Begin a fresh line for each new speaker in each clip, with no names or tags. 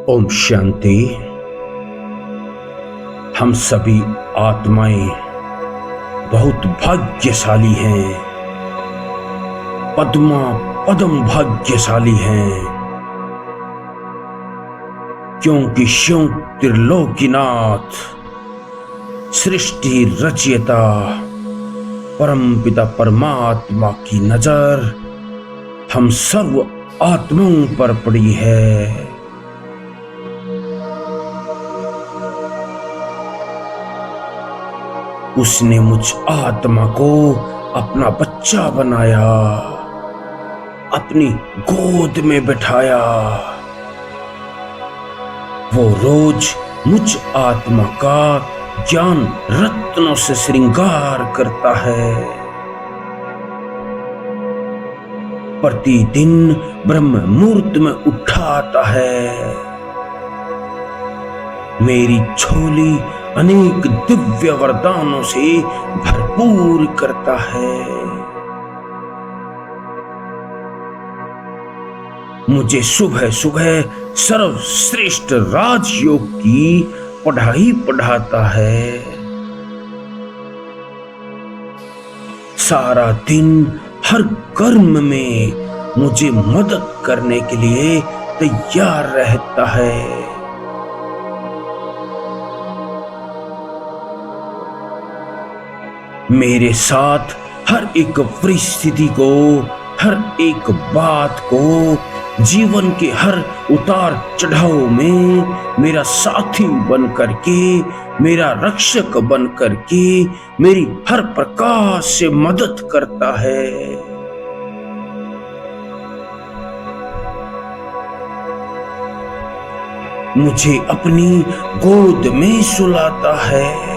ओम शांति। हम सभी आत्माएं बहुत भाग्यशाली हैं, पद्मा पदम भाग्यशाली हैं, क्योंकि शिव त्रिलोकीनाथ सृष्टि रचयिता परमपिता परमात्मा की नजर हम सर्व आत्माओं पर पड़ी है। उसने मुझ आत्मा को अपना बच्चा बनाया, अपनी गोद में बिठाया। वो रोज मुझ आत्मा का ज्ञान रत्नों से श्रृंगार करता है। प्रतिदिन ब्रह्म मुहूर्त में उठाता है। मेरी झोली अनेक दिव्य वरदानों से भरपूर करता है। मुझे सुबह सुबह सर्वश्रेष्ठ राजयोग की पढ़ाई पढ़ाता है। सारा दिन हर कर्म में मुझे मदद करने के लिए तैयार रहता है। मेरे साथ हर एक परिस्थिति को, हर एक बात को, जीवन के हर उतार चढ़ाव में मेरा साथी बन करके, मेरा रक्षक बन करके मेरी हर प्रकार से मदद करता है। मुझे अपनी गोद में सुलाता है।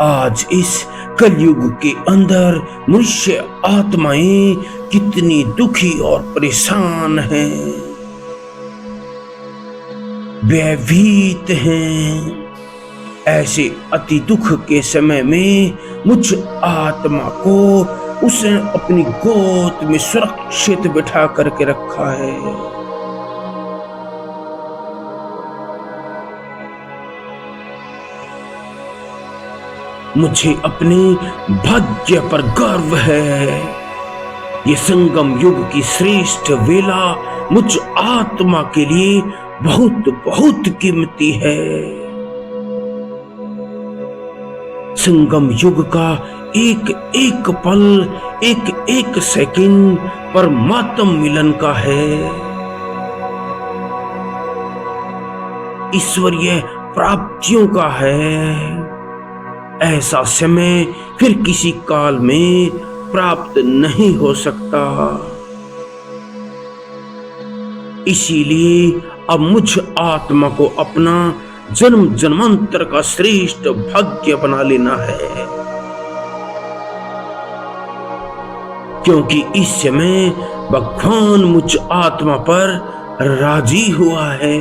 आज इस कलयुग के अंदर मनुष्य आत्माएं कितनी दुखी और परेशान हैं, भयभीत हैं। ऐसे अति दुख के समय में मुझ आत्मा को उसने अपनी गोद में सुरक्षित बिठा करके रखा है। मुझे अपने भाग्य पर गर्व है। ये संगम युग की श्रेष्ठ वेला मुझ आत्मा के लिए बहुत बहुत कीमती है। संगम युग का एक एक पल, एक एक सेकंड परमात्म मिलन का है। ईश्वरीय प्राप्तियों का है। ऐसा समय फिर किसी काल में प्राप्त नहीं हो सकता। इसीलिए अब मुझ आत्मा को अपना जन्म जन्मांतर का श्रेष्ठ भाग्य बना लेना है, क्योंकि इस समय भगवान मुझ आत्मा पर राजी हुआ है।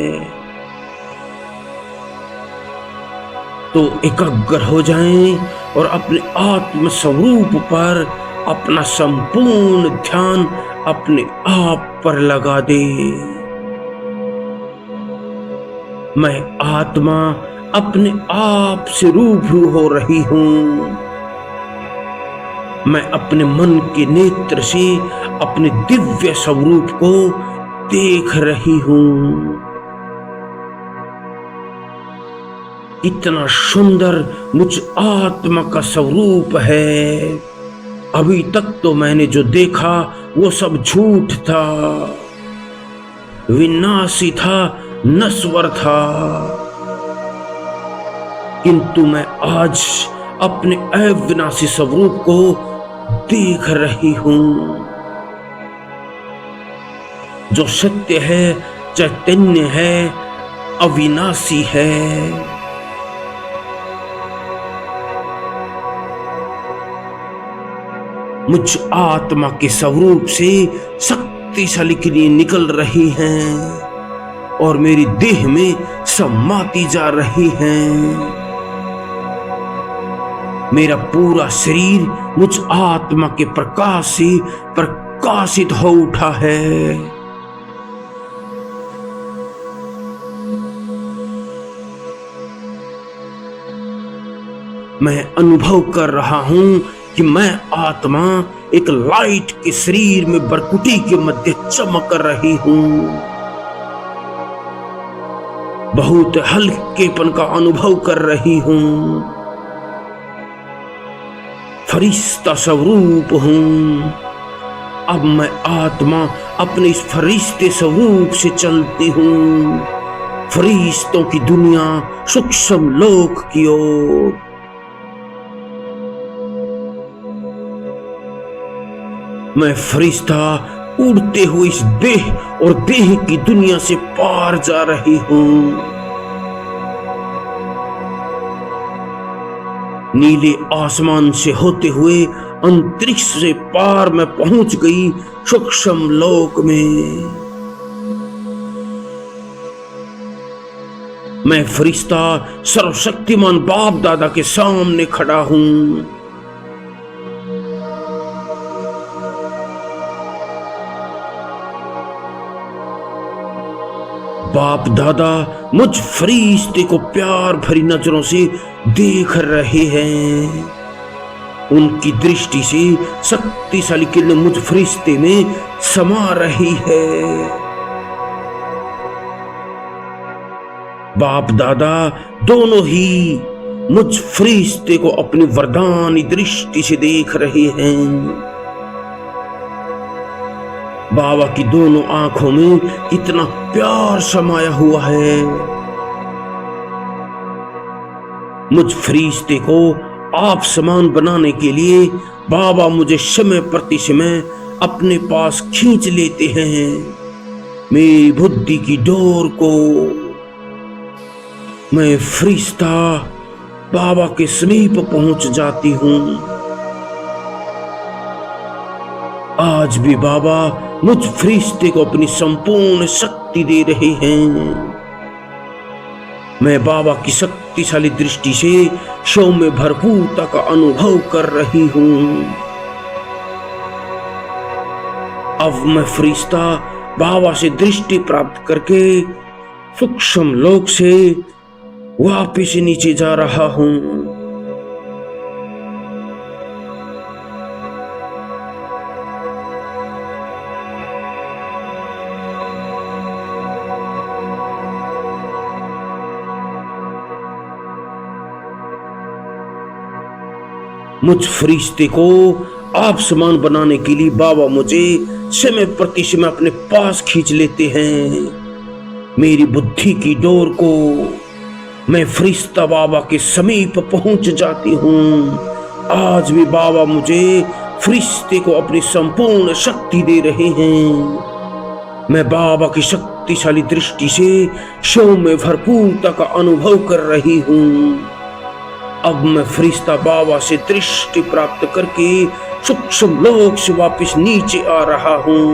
तो एकाग्र हो जाएं और अपने आत्म स्वरूप पर अपना संपूर्ण ध्यान अपने आप पर लगा दे। मैं आत्मा अपने आप से रूबरू हो रही हूं। मैं अपने मन के नेत्र से अपने दिव्य स्वरूप को देख रही हूं। इतना सुंदर मुझ आत्मा का स्वरूप है। अभी तक तो मैंने जो देखा वो सब झूठ था, विनाशी था, नश्वर था। किंतु मैं आज अपने अविनाशी स्वरूप को देख रही हूं, जो सत्य है, चैतन्य है, अविनाशी है। मुझ आत्मा के स्वरूप से शक्तिशाली किरणें निकल रही हैं और मेरी देह में समाती जा रही हैं। मेरा पूरा शरीर मुझ आत्मा के प्रकाश से प्रकाशित हो उठा है। मैं अनुभव कर रहा हूं कि मैं आत्मा एक लाइट के शरीर में बरकुटी के मध्य चमक रही हूं। बहुत हल्केपन का अनुभव कर रही हूं। फरिश्ता स्वरूप हूं। अब मैं आत्मा अपने इस फरिश्ते स्वरूप से चलती हूं, फरिश्तों की दुनिया, सूक्ष्म लोक की ओर। मैं फरिश्ता उड़ते हुए इस देह और देह की दुनिया से पार जा रही हूं। नीले आसमान से होते हुए अंतरिक्ष से पार मैं पहुंच गई सूक्ष्म लोक में। मैं फरिश्ता सर्वशक्तिमान बाप दादा के सामने खड़ा हूं। बाप दादा मुझ फरिश्ते को प्यार भरी नजरों से देख रहे हैं। उनकी दृष्टि से शक्तिशाली किरण मुझ फरिश्ते में समा रही है। बाप दादा दोनों ही मुझ फरिश्ते को अपनी वरदानी दृष्टि से देख रहे हैं। बाबा की दोनों आंखों में इतना प्यार समाया हुआ है। मुझ फरिश्ते को आप समान बनाने के लिए बाबा मुझे समय प्रति समय अपने पास खींच लेते हैं, मेरी बुद्धि की डोर को। मैं फरिश्ता बाबा के समीप पहुंच जाती हूं। आज भी बाबा मुझ फरिश्ते को अपनी संपूर्ण शक्ति दे रहे हैं। मैं बाबा की शक्तिशाली दृष्टि से सौम्य भरपूरता का अनुभव कर रही हूं। अब मैं फरिश्ता बाबा से दृष्टि प्राप्त करके सूक्ष्म लोक से वापिस नीचे जा रहा हूं। मुझ फरिश्ते को आप समान बनाने के लिए बाबा मुझे समय प्रति समय अपने पास खींच लेते हैं, मेरी बुद्धि की डोर को। मैं फरिश्ता बाबा के समीप पहुंच जाती हूं। आज भी बाबा मुझे फरिश्ते को अपनी संपूर्ण शक्ति दे रहे हैं। मैं बाबा की शक्तिशाली दृष्टि से सौम्य भरपूरता का अनुभव कर रही हूं। अब मैं फरिश्ता बाबा से दृष्टि प्राप्त करके सूक्ष्म लोक से वापस नीचे आ रहा हूं।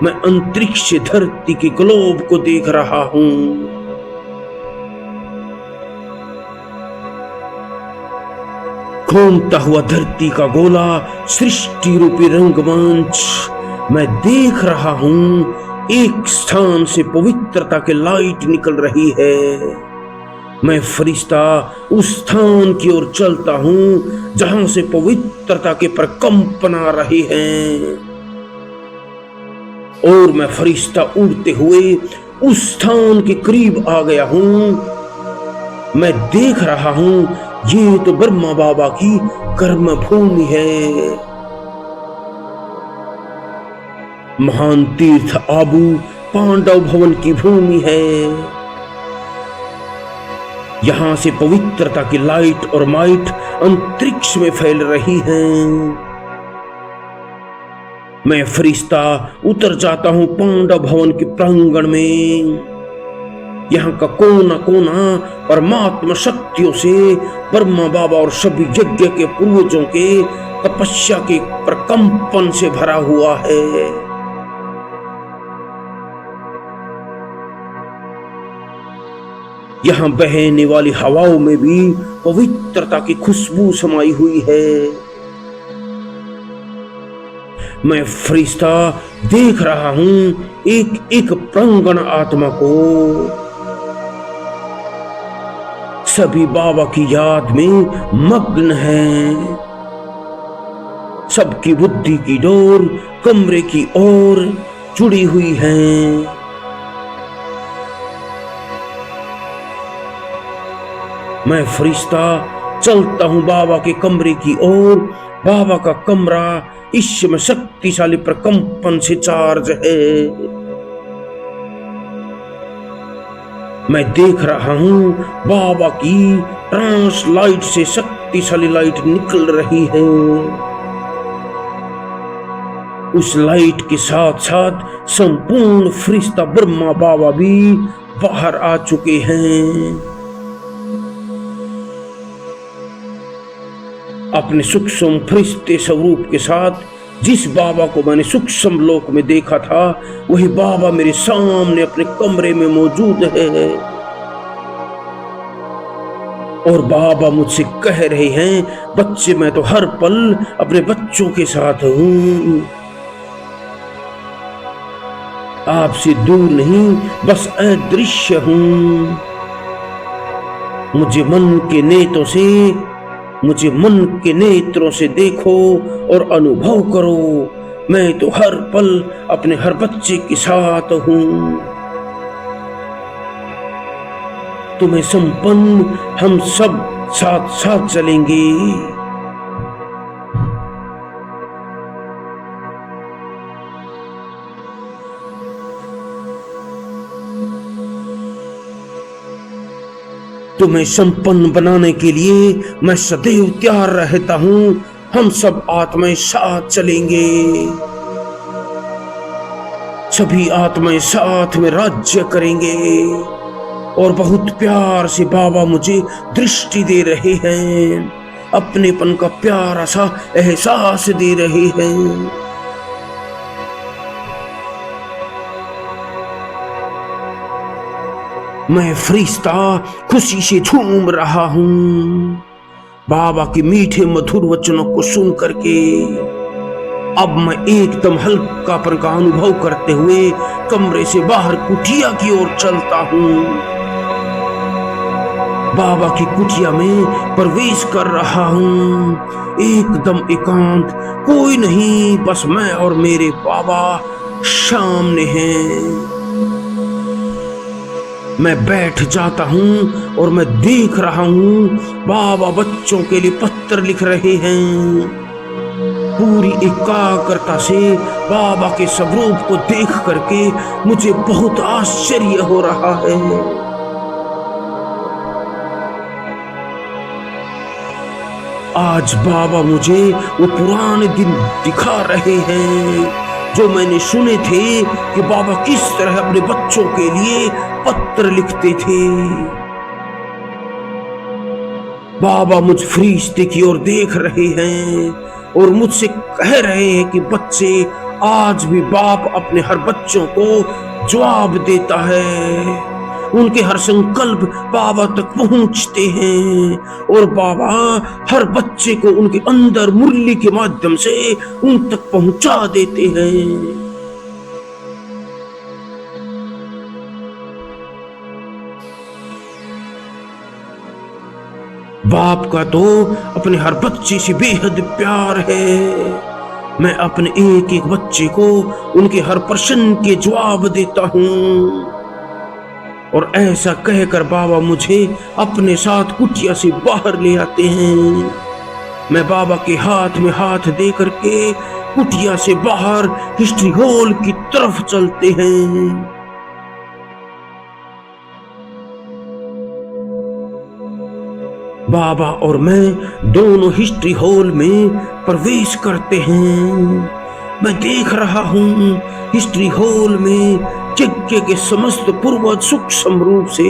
मैं अंतरिक्ष से धरती के ग्लोब को देख रहा हूं। घूमता हुआ धरती का गोला सृष्टि रूपी रंगमंच मैं देख रहा हूं। एक स्थान से पवित्रता के लाइट निकल रही है। मैं फरिश्ता उस स्थान की ओर चलता हूं जहां से पवित्रता के प्रकंपन आ रहे हैं, और मैं फरिश्ता उड़ते हुए उस स्थान के करीब आ गया हूं। मैं देख रहा हूं ये तो ब्रह्मा बाबा की कर्म भूमि है। महान तीर्थ आबू पांडव भवन की भूमि है। यहां से पवित्रता की लाइट और माइट अंतरिक्ष में फैल रही हैं। मैं फरिश्ता उतर जाता हूं पांडव भवन के प्रांगण में। यहाँ का कोना कोना परमात्मा शक्तियों से, ब्रह्मा बाबा और सभी यज्ञ के पूर्वजों के तपस्या के प्रकंपन से भरा हुआ है। यहाँ बहने वाली हवाओं में भी पवित्रता की खुशबू समाई हुई है। मैं फरिश्ता देख रहा हूं एक एक प्रांगण आत्मा को। सभी बाबा की याद में मग्न हैं। सबकी बुद्धि की डोर कमरे की ओर जुड़ी हुई है। मैं फरिश्ता चलता हूं बाबा के कमरे की ओर। बाबा का कमरा इस समय शक्तिशाली प्रकंपन से चार्ज है। मैं देख रहा हूं बाबा की ट्रांस लाइट से शक्तिशाली लाइट निकल रही है। उस लाइट के साथ साथ संपूर्ण फरिश्ता ब्रह्मा बाबा भी बाहर आ चुके हैं। अपने सूक्ष्म फरिश्ते स्वरूप के साथ जिस बाबा को मैंने सूक्ष्म लोक में देखा था, वही बाबा मेरे सामने अपने कमरे में मौजूद है। और बाबा मुझसे कह रहे हैं, बच्चे मैं तो हर पल अपने बच्चों के साथ हूं, आपसे दूर नहीं, बस अदृश्य हूं। मुझे मन के नेत्रों से देखो और अनुभव करो, मैं तो हर पल अपने हर बच्चे के साथ हूं। तुम्हें संपन्न हम सब साथ साथ चलेंगे। तुम्हें संपन्न बनाने के लिए मैं सदैव तैयार रहता हूं। हम सब आत्माएं साथ चलेंगे। सभी आत्माएं साथ में राज्य करेंगे। और बहुत प्यार से बाबा मुझे दृष्टि दे रहे हैं, अपनेपन का प्यारा सा एहसास दे रहे हैं। मैं फरिश्ता खुशी से झूम रहा हूं बाबा के मीठे मधुर वचनों को सुन करके। अब मैं एकदम हल्कापन का अनुभव करते हुए कमरे से बाहर कुटिया की ओर चलता हूं। बाबा की कुटिया में प्रवेश कर रहा हूं। एकदम एकांत, कोई नहीं, बस मैं और मेरे बाबा सामने हैं। मैं बैठ जाता हूं और मैं देख रहा हूं बाबा बच्चों के लिए पत्र लिख रहे हैं। पूरी एकाग्रता से बाबा के स्वरूप को देख करके मुझे बहुत आश्चर्य हो रहा है। आज बाबा मुझे वो पुराने दिन दिखा रहे हैं जो मैंने सुने थे कि बाबा किस तरह अपने बच्चों के लिए पत्र लिखते थे। बाबा मुझ फरिश्ते की ओर देख रहे हैं और मुझसे कह रहे हैं कि बच्चे, आज भी बाप अपने हर बच्चों को जवाब देता है। उनके हर संकल्प बाबा तक पहुंचते हैं और बाबा हर बच्चे को उनके अंदर मुरली के माध्यम से उन तक पहुंचा देते हैं। बाप का तो अपने हर बच्चे से बेहद प्यार है। मैं अपने एक एक बच्चे को उनके हर प्रश्न के जवाब देता हूं। और ऐसा कहकर बाबा मुझे अपने साथ कुटिया से बाहर ले आते हैं। मैं बाबा के हाथ में हाथ दे करके कुटिया से बाहर हिस्ट्री हॉल की तरफ चलते हैं। बाबा और मैं दोनों हिस्ट्री हॉल में प्रवेश करते हैं। मैं देख रहा हूं हिस्ट्री हॉल में यज्ञ के समस्त पूर्वज सूक्ष्म रूप से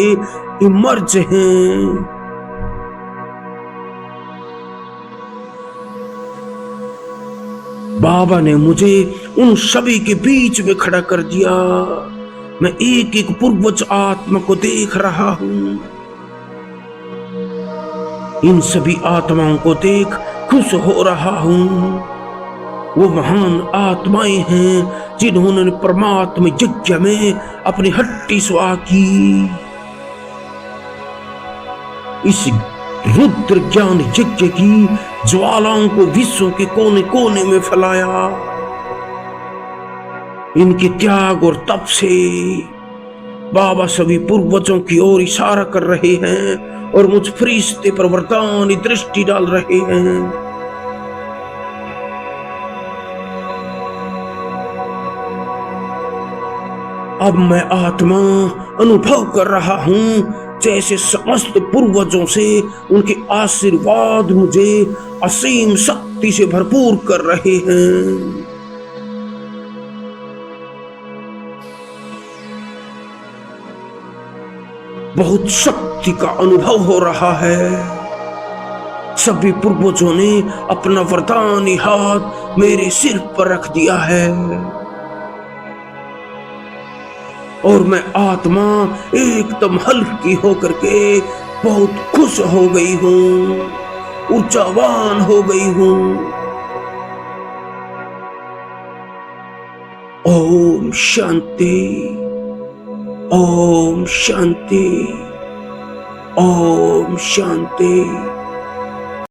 इमर्ज हैं। बाबा ने मुझे उन सभी के बीच में खड़ा कर दिया। मैं एक एक पूर्वज आत्मा को देख रहा हूं। इन सभी आत्माओं को देख खुश हो रहा हूं। वो महान आत्माएं हैं जिन्होंने परमात्मा यज्ञ में अपनी हट्टी स्वाह की। इस रुद्र ज्ञान यज्ञ की ज्वालाओं को विश्व के कोने कोने में फैलाया। इनके त्याग और तप से बाबा सभी पूर्वजों की ओर इशारा कर रहे हैं और मुझ फरिश्ते पर वरदानी दृष्टि डाल रहे हैं। अब मैं आत्मा अनुभव कर रहा हूं जैसे समस्त पूर्वजों से उनके आशीर्वाद मुझे असीम शक्ति से भरपूर कर रहे हैं। बहुत शक्ति का अनुभव हो रहा है। सभी पूर्वजों ने अपना वरदानी हाथ मेरे सिर पर रख दिया है और मैं आत्मा एकदम हल्की होकर के बहुत खुश हो गई हूं, ऊर्जावान हो गई हूं। ओम शांति, ओम शांति, ओम शांति।